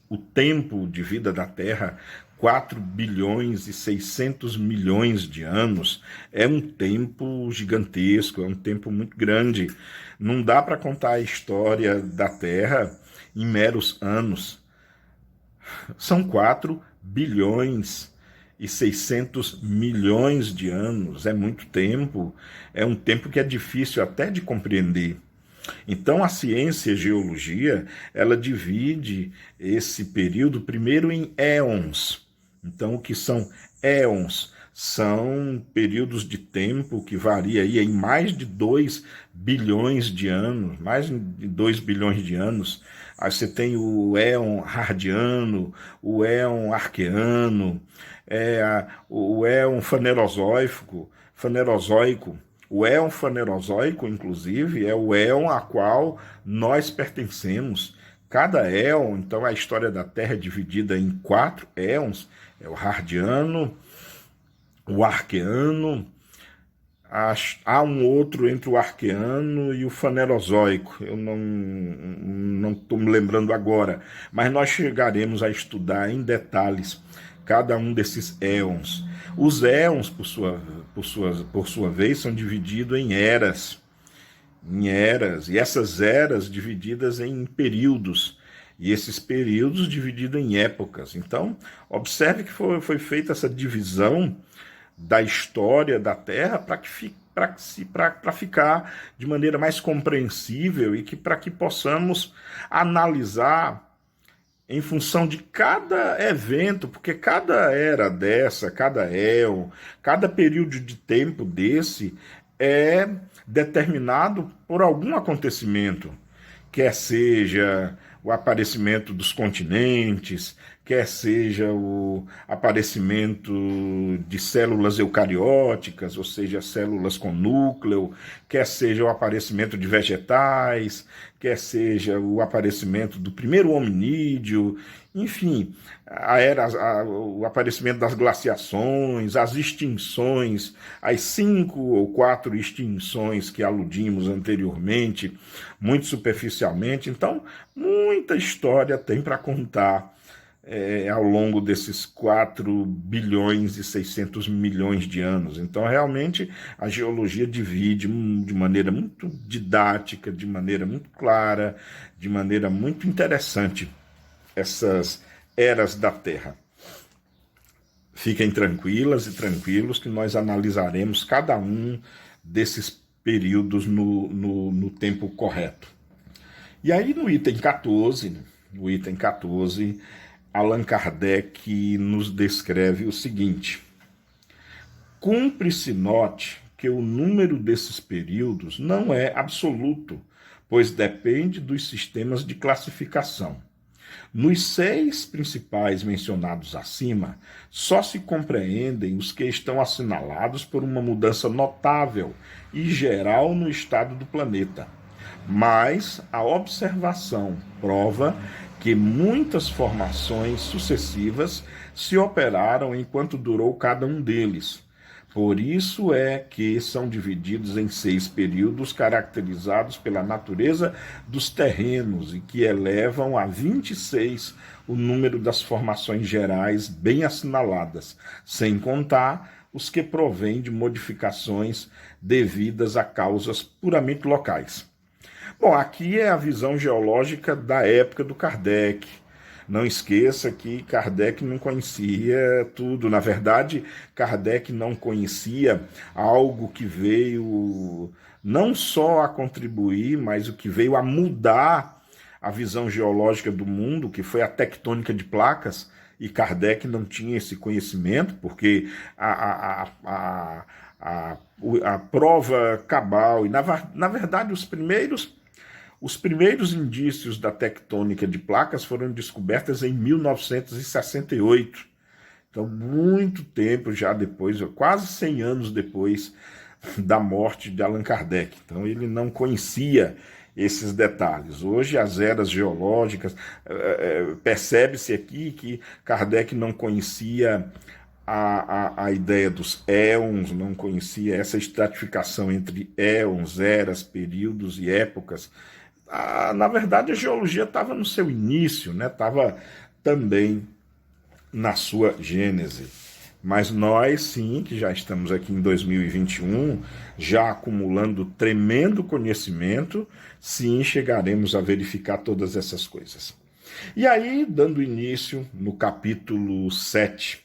O tempo de vida da Terra, 4 bilhões e 600 milhões de anos, é um tempo gigantesco, é um tempo muito grande. Não dá para contar a história da Terra em meros anos. São 4 bilhões e 600 milhões de anos, é muito tempo, é um tempo que é difícil até de compreender. Então a ciência, a geologia, ela divide esse período primeiro em éons. Então o que são éons? São períodos de tempo que varia aí em mais de 2 bilhões de anos, mais de 2 bilhões de anos. Aí você tem o éon hardiano, o éon arqueano, o éon fanerozoico. O éon fanerozoico, inclusive, é o éon a qual nós pertencemos. Cada éon, então a história da Terra é dividida em 4 éons, é o hardiano, o arqueano, há um outro entre o arqueano e o fanerozoico, eu não estou me lembrando agora, mas nós chegaremos a estudar em detalhes cada um desses éons. Os éons, por sua vez, são divididos em eras, e essas eras divididas em períodos, e esses períodos divididos em épocas. Então, observe que foi feita essa divisão da história da Terra para ficar de maneira mais compreensível e para que possamos analisar em função de cada evento, porque cada era dessa, cada éon, cada período de tempo desse é determinado por algum acontecimento, quer seja o aparecimento dos continentes, quer seja o aparecimento de células eucarióticas, ou seja, células com núcleo, quer seja o aparecimento de vegetais, quer seja o aparecimento do primeiro hominídeo, enfim, o aparecimento das glaciações, as extinções, as 5 ou 4 extinções que aludimos anteriormente, muito superficialmente. Então, muita história tem para contar ao longo desses 4 bilhões e 600 milhões de anos. Então, realmente, a geologia divide de maneira muito didática, de maneira muito clara, de maneira muito interessante essas eras da Terra. Fiquem tranquilas e tranquilos que nós analisaremos cada um desses períodos no tempo correto. E aí no item 14, Allan Kardec nos descreve o seguinte: cumpre-se note que o número desses períodos não é absoluto, pois depende dos sistemas de classificação. Nos 6 principais mencionados acima, só se compreendem os que estão assinalados por uma mudança notável e geral no estado do planeta. Mas a observação prova que muitas formações sucessivas se operaram enquanto durou cada um deles. Por isso é que são divididos em 6 períodos caracterizados pela natureza dos terrenos e que elevam a 26 o número das formações gerais bem assinaladas, sem contar os que provêm de modificações devidas a causas puramente locais. Bom, aqui é a visão geológica da época do Kardec. Não esqueça que Kardec não conhecia tudo. Na verdade, Kardec não conhecia algo que veio não só a contribuir, mas o que veio a mudar a visão geológica do mundo, que foi a tectônica de placas, e Kardec não tinha esse conhecimento, porque a prova cabal, e na verdade os primeiros indícios da tectônica de placas foram descobertos em 1968. Então, muito tempo já depois, quase 100 anos depois da morte de Allan Kardec. Então, ele não conhecia esses detalhes. Hoje, as eras geológicas, percebe-se aqui que Kardec não conhecia a ideia dos éons, não conhecia essa estratificação entre éons, eras, períodos e épocas. Na verdade, a geologia estava no seu início, né? Estava também na sua gênese. Mas nós, sim, que já estamos aqui em 2021, já acumulando tremendo conhecimento, sim, chegaremos a verificar todas essas coisas. E aí, dando início no capítulo 7,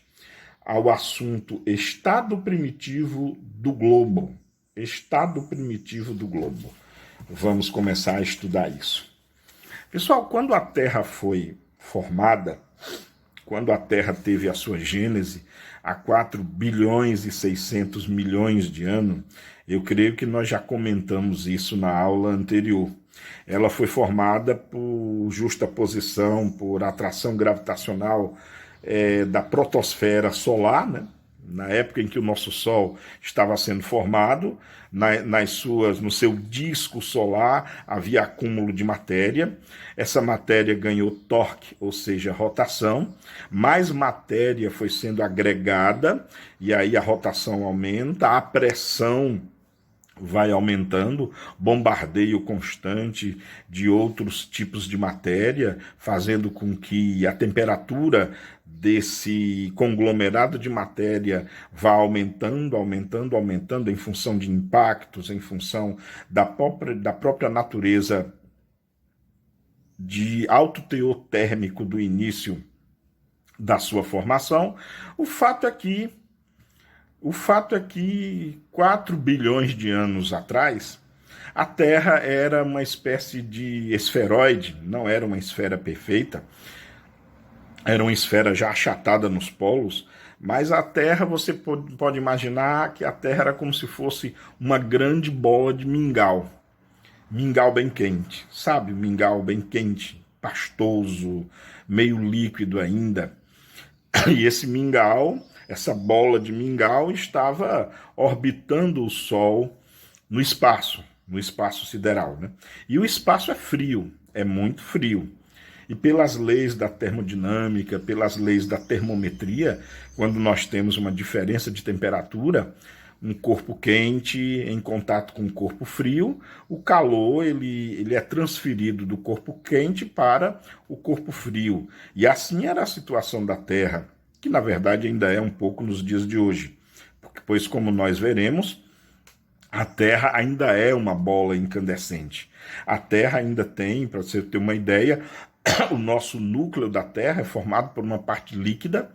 ao assunto Estado Primitivo do Globo. Estado Primitivo do Globo. Vamos começar a estudar isso. Pessoal, quando a Terra foi formada, quando a Terra teve a sua gênese, há 4 bilhões e 600 milhões de anos, eu creio que nós já comentamos isso na aula anterior. Ela foi formada por justaposição, por atração gravitacional da protosfera solar, né? Na época em que o nosso Sol estava sendo formado, no seu disco solar havia acúmulo de matéria. Essa matéria ganhou torque, ou seja, rotação. Mais matéria foi sendo agregada, e aí a rotação aumenta, a pressão vai aumentando, bombardeio constante de outros tipos de matéria, fazendo com que a temperatura desse conglomerado de matéria vá aumentando em função de impactos, em função da própria natureza de alto teor térmico do início da sua formação. O fato é que 4 bilhões de anos atrás, a Terra era uma espécie de esferoide, não era uma esfera perfeita, era uma esfera já achatada nos polos, mas a Terra, você pode imaginar que a Terra era como se fosse uma grande bola de mingau. Mingau bem quente, sabe? Mingau bem quente, pastoso, meio líquido ainda. E esse mingau, essa bola de mingau, estava orbitando o Sol no espaço sideral, né? E o espaço é frio, é muito frio. E pelas leis da termodinâmica, pelas leis da termometria, quando nós temos uma diferença de temperatura, um corpo quente em contato com um corpo frio, o calor ele é transferido do corpo quente para o corpo frio. E assim era a situação da Terra, que na verdade ainda é um pouco nos dias de hoje. Pois, como nós veremos, a Terra ainda é uma bola incandescente. A Terra ainda tem, para você ter uma ideia, o nosso núcleo da Terra é formado por uma parte líquida,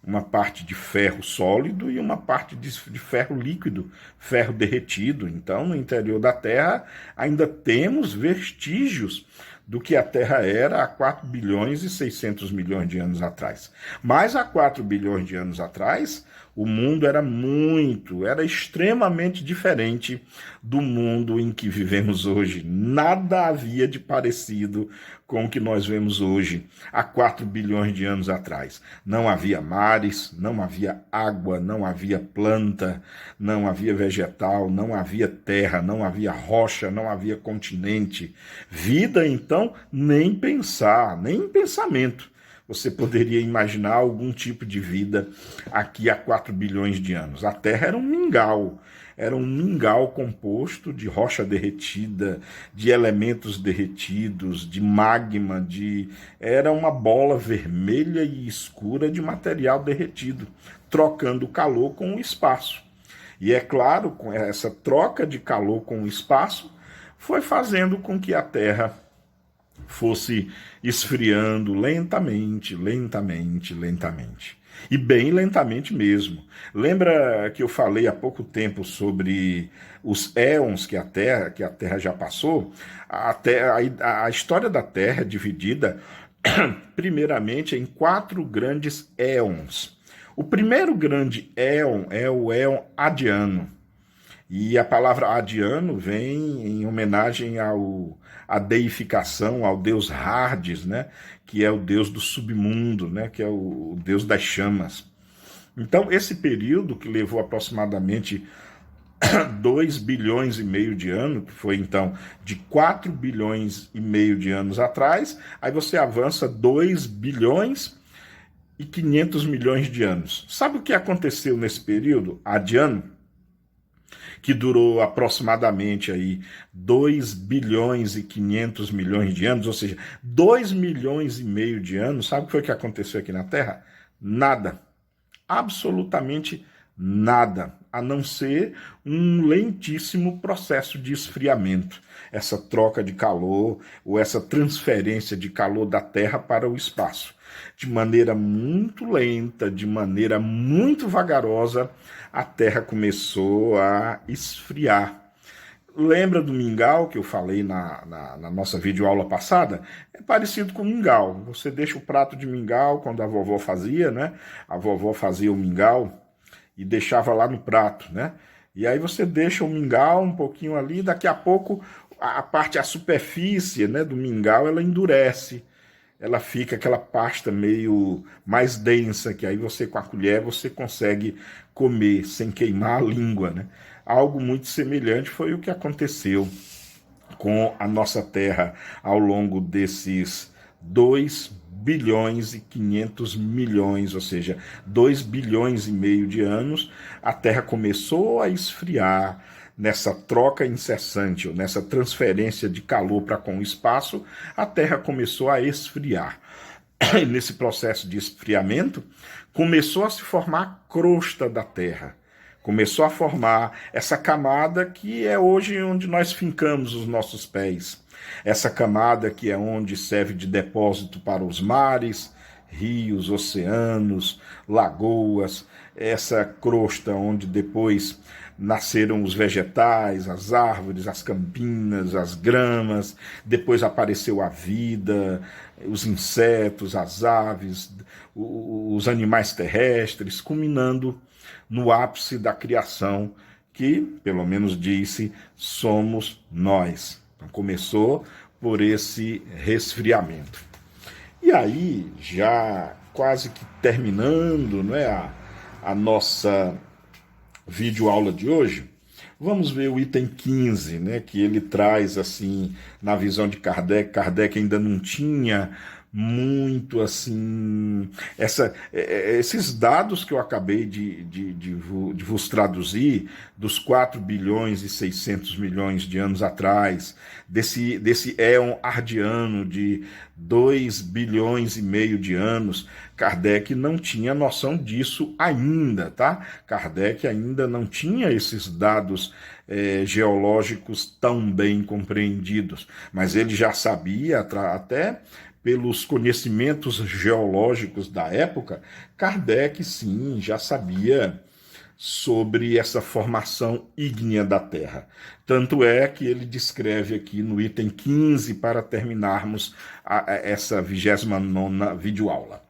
uma parte de ferro sólido e uma parte de ferro líquido, ferro derretido. Então, no interior da Terra, ainda temos vestígios do que a Terra era há 4 bilhões e 600 milhões de anos atrás. Mas há 4 bilhões de anos atrás, o mundo era extremamente diferente do mundo em que vivemos hoje. Nada havia de parecido com o que nós vemos hoje, há 4 bilhões de anos atrás. Não havia mares, não havia água, não havia planta, não havia vegetal, não havia terra, não havia rocha, não havia continente. Vida, então, nem pensar, nem em pensamento você poderia imaginar algum tipo de vida aqui há 4 bilhões de anos. A Terra era um mingau composto de rocha derretida, de elementos derretidos, de magma, era uma bola vermelha e escura de material derretido, trocando calor com o espaço. E é claro, com essa troca de calor com o espaço, foi fazendo com que a Terra fosse esfriando lentamente, lentamente, lentamente. E bem lentamente mesmo. Lembra que eu falei há pouco tempo sobre os éons que a Terra já passou? A história da Terra é dividida primeiramente em 4 grandes éons. O primeiro grande éon é o éon adiano. E a palavra adiano vem em homenagem à deificação, ao deus Hades, né? Que é o deus do submundo, né? Que é o deus das chamas. Então, esse período, que levou aproximadamente 2 bilhões e meio de anos, que foi então de 4 bilhões e meio de anos atrás, aí você avança 2 bilhões e 500 milhões de anos. Sabe o que aconteceu nesse período adiano? Que durou aproximadamente aí 2 bilhões e 500 milhões de anos, ou seja, 2 milhões e meio de anos. Sabe o que foi que aconteceu aqui na Terra? Nada. Absolutamente nada, a não ser um lentíssimo processo de esfriamento. Essa troca de calor ou essa transferência de calor da Terra para o espaço. De maneira muito lenta, de maneira muito vagarosa, a Terra começou a esfriar. Lembra do mingau que eu falei na nossa videoaula passada? É parecido com mingau. Você deixa o prato de mingau, quando a vovó fazia, né? A vovó fazia o mingau e deixava lá no prato, né? E aí você deixa o mingau um pouquinho ali, daqui a pouco a superfície, né, do mingau, ela endurece. Ela fica aquela pasta meio mais densa, que aí você com a colher você consegue comer sem queimar a língua, né? Algo muito semelhante foi o que aconteceu com a nossa Terra ao longo desses 2 bilhões e 500 milhões, ou seja, 2 bilhões e meio de anos, a Terra começou a esfriar. Nessa troca incessante, ou nessa transferência de calor para com o espaço, a Terra começou a esfriar. E nesse processo de esfriamento, começou a se formar a crosta da Terra. Começou a formar essa camada que é hoje onde nós fincamos os nossos pés. Essa camada que é onde serve de depósito para os mares, rios, oceanos, lagoas, essa crosta onde depois nasceram os vegetais, as árvores, as campinas, as gramas, depois apareceu a vida, os insetos, as aves, os animais terrestres, culminando no ápice da criação, que, pelo menos disse, somos nós. Então, começou por esse resfriamento. E aí, já quase que terminando, não é, a nossa videoaula de hoje, vamos ver o item 15, né, que ele traz, assim, na visão de Kardec. Kardec ainda não tinha muito, assim, esses dados que eu acabei de vos traduzir, dos 4 bilhões e 600 milhões de anos atrás, desse éon ardiano de 2 bilhões e meio de anos, Kardec não tinha noção disso ainda, tá? Kardec ainda não tinha esses dados geológicos tão bem compreendidos, mas ele já sabia, até pelos conhecimentos geológicos da época, Kardec sim já sabia sobre essa formação ígnea da Terra. Tanto é que ele descreve aqui no item 15, para terminarmos essa 29ª videoaula.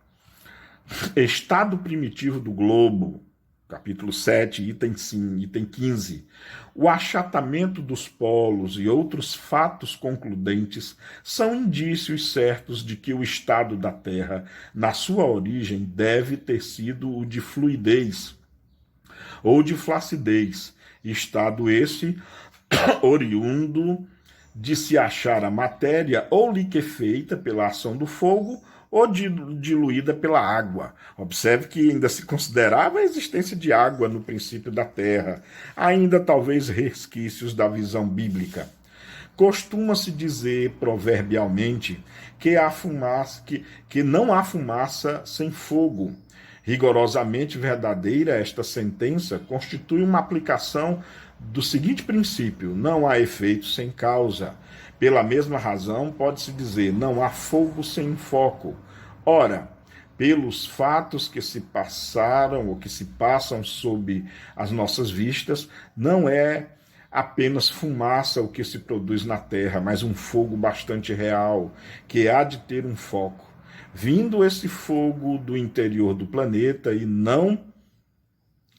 Estado primitivo do globo, capítulo 7, item 15. O achatamento dos polos e outros fatos concludentes são indícios certos de que o estado da Terra, na sua origem, deve ter sido o de fluidez ou de flacidez, estado esse oriundo de se achar a matéria ou liquefeita pela ação do fogo ou diluída pela água. Observe que ainda se considerava a existência de água no princípio da Terra, ainda talvez resquícios da visão bíblica. Costuma-se dizer proverbialmente que não há fumaça sem fogo. Rigorosamente verdadeira, esta sentença constitui uma aplicação do seguinte princípio: não há efeito sem causa. Pela mesma razão, pode-se dizer, não há fogo sem foco. Ora, pelos fatos que se passaram ou que se passam sob as nossas vistas, não é apenas fumaça o que se produz na Terra, mas um fogo bastante real, que há de ter um foco. Vindo esse fogo do interior do planeta e não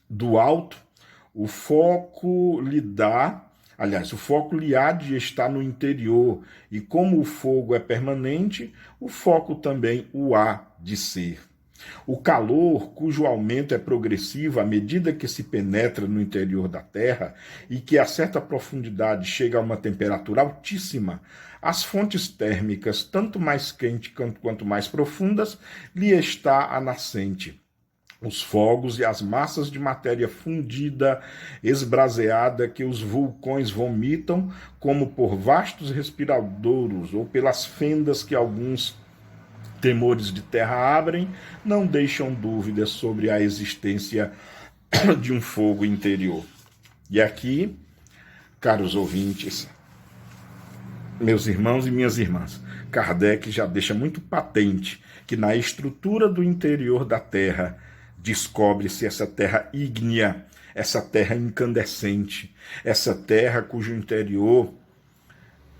do alto, o foco lhe há de estar no interior, e como o fogo é permanente, o foco também o há de ser. O calor, cujo aumento é progressivo à medida que se penetra no interior da Terra e que a certa profundidade chega a uma temperatura altíssima, as fontes térmicas, tanto mais quentes quanto mais profundas, lhe está a nascente. Os fogos e as massas de matéria fundida, esbraseada, que os vulcões vomitam, como por vastos respiradouros ou pelas fendas que alguns temores de terra abrem, não deixam dúvidas sobre a existência de um fogo interior. E aqui, caros ouvintes, meus irmãos e minhas irmãs, Kardec já deixa muito patente que na estrutura do interior da Terra descobre-se essa terra ígnea, essa terra incandescente, essa terra cujo interior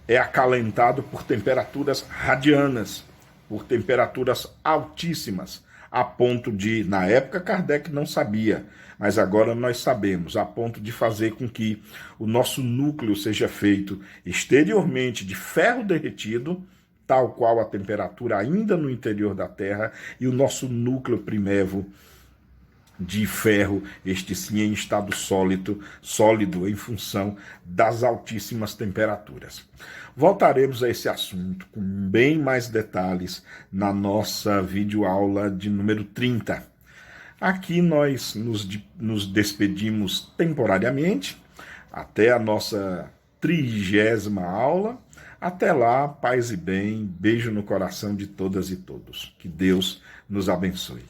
é acalentado por temperaturas radianas, por temperaturas altíssimas, a ponto de, na época Kardec não sabia, mas agora nós sabemos, a ponto de fazer com que o nosso núcleo seja feito exteriormente de ferro derretido, tal qual a temperatura ainda no interior da Terra, e o nosso núcleo primevo de ferro, este sim em estado sólido em função das altíssimas temperaturas. Voltaremos a esse assunto com bem mais detalhes na nossa videoaula de número 30. Aqui nós nos despedimos temporariamente, até a nossa 30ª aula. Até lá, paz e bem, beijo no coração de todas e todos. Que Deus nos abençoe.